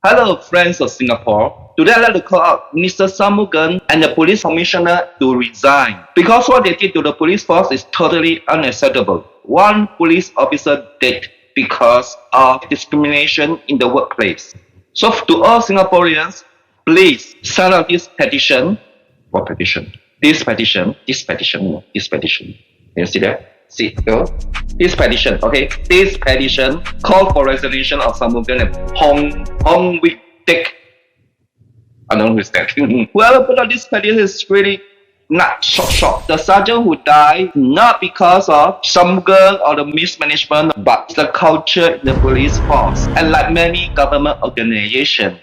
Hello, friends of Singapore. Today I'd like to call out Minister Shanmugan and the police commissioner to resign because what they did to the police force is totally unacceptable. One police officer dead because of discrimination in the workplace. So to all Singaporeans, please sign out this petition. What petition? This petition. Can you see that? See, go. This petition, okay? This petition call for resignation of Shanmugan and Hong Wik Tek. I don't know who is that. Whoever put out this petition is really not shocked. The sergeant who died not because of Shanmugan or the mismanagement, but the culture in the police force. And like many government organizations,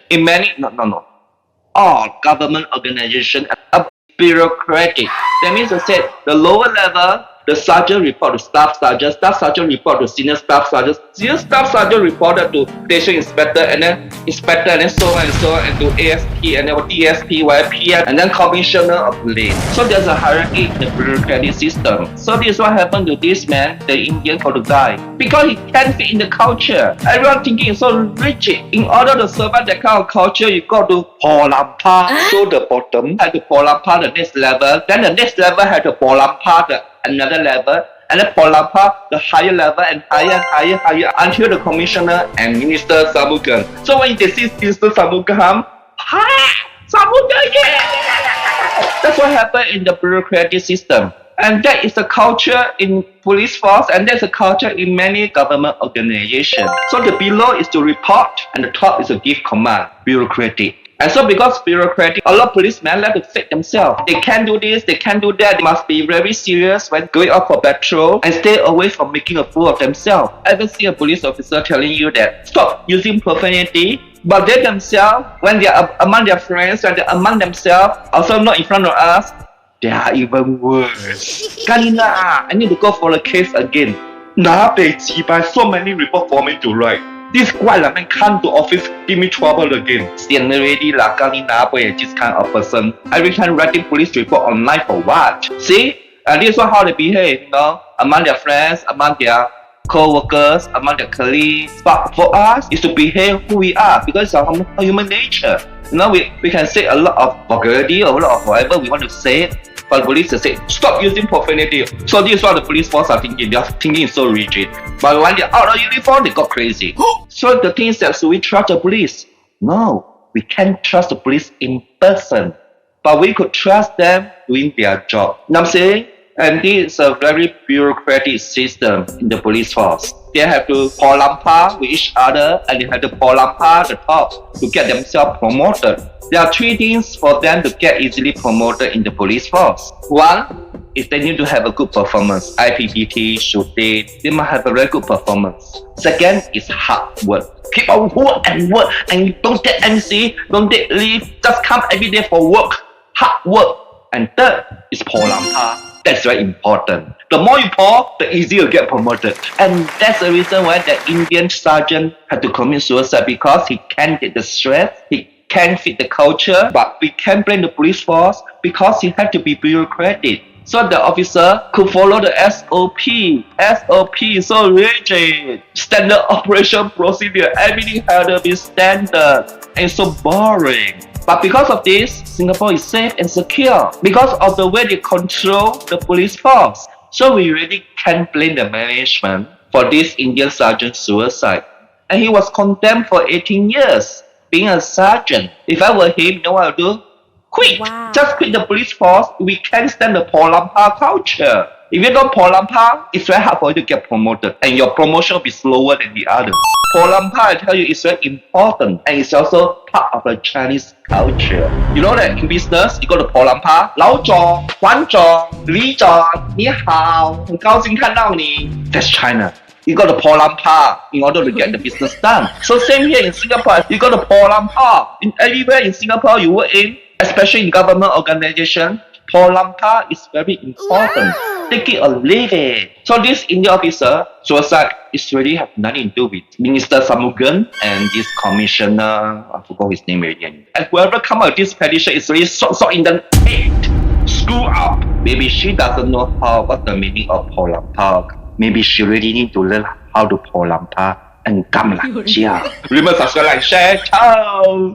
all government organizations are bureaucratic. That means to say the lower level, the sergeant report to staff sergeant report to senior staff sergeant, senior staff sergeant reported to station inspector, and then inspector, and then so on and to ASP, and then DSP, YPM, and then commissioner of police. So there's a hierarchy in the bureaucratic system. So this is what happened to this man, the Indian called the guy, because he can't fit in the culture. Everyone thinking is so rigid. In order to survive that kind of culture, you got to polampa. So the bottom had to polampa the next level, then the next level had to polampa the another level, and then polampa the higher level and higher until the commissioner and Minister Shanmugan. So when they see Minister Shanmugan, Shanmugan, yeah! That's what happened in the bureaucratic system. And that is the culture in police force, and that's the culture in many government organizations. So the below is to report, and the top is to give command, bureaucratic. And so because bureaucratic, a lot of policemen like to fit themselves. They can't do this, they can't do that. They must be very serious when going out for patrol and stay away from making a fool of themselves. I ever see a police officer telling you that stop using profanity, but they themselves, when they are among their friends, when they are among themselves, also not in front of us, they are even worse. Kanina, I need to go for a case again. By so many report for me to write. This guy man come to office give me trouble again. Sian already lah, kanina boy this kind of person. Every time writing police report online for what? See, this is how they behave, you know, among their friends, among their co-workers, among their colleagues. But for us, is to behave who we are because it's our human nature. You know, we can say a lot of vulgarity or a lot of whatever we want to say. But the police will say, stop using profanity. So this is what the police force are thinking. Their thinking is so rigid. But when they're out of uniform, they got crazy. So the thing is that, should we trust the police? No, we can't trust the police in person. But we could trust them doing their job. You know what I'm saying? And this is a very bureaucratic system in the police force. They have to polampa with each other, and they have to polampa the top to get themselves promoted. There are three things for them to get easily promoted in the police force. One is they need to have a good performance. IPPT, shooting, they must have a very good performance. Second is hard work. Keep on work, and you don't take MC, don't take leave, just come every day for work. Hard work. And third is polampa. That's very important. The more you pour, the easier you get promoted. And that's the reason why the Indian sergeant had to commit suicide, because he can't take the stress, he can't fit the culture, but we can't blame the police force because he had to be bureaucratic. So the officer could follow the SOP. SOP is so rigid. Standard operation procedure. Everything had to be standard. And it's so boring. But because of this, Singapore is safe and secure. Because of the way they control the police force. So we really can't blame the management for this Indian sergeant's suicide. And he was condemned for 18 years. Being a sergeant. If I were him, you know what I'll do? Quit! Wow. Just quit the police force. We can't stand the polampa culture. If you don't polampa, it's very hard for you to get promoted. And your promotion will be slower than the others. Polampa, I tell you, is very important. And it's also part of the Chinese culture. You know that in business, you go to polampa, 老总, 黄总, 李总, 你好, 很高兴看到你. That's China. You got to polampa in order to get the business done. So same here in Singapore, you got to polampa. In everywhere in Singapore you work in, especially in government organization, polampa is very important. Take it or leave it. So this Indian officer suicide is really have nothing to do with Minister Shanmugan and this commissioner. I forgot his name again. And whoever come out with this petition is really so in the head. Screw up. Maybe she doesn't know what the meaning of polampa. Maybe she really need to learn how to polampa 按撳啦，之後 remember subscribe like share，ciao。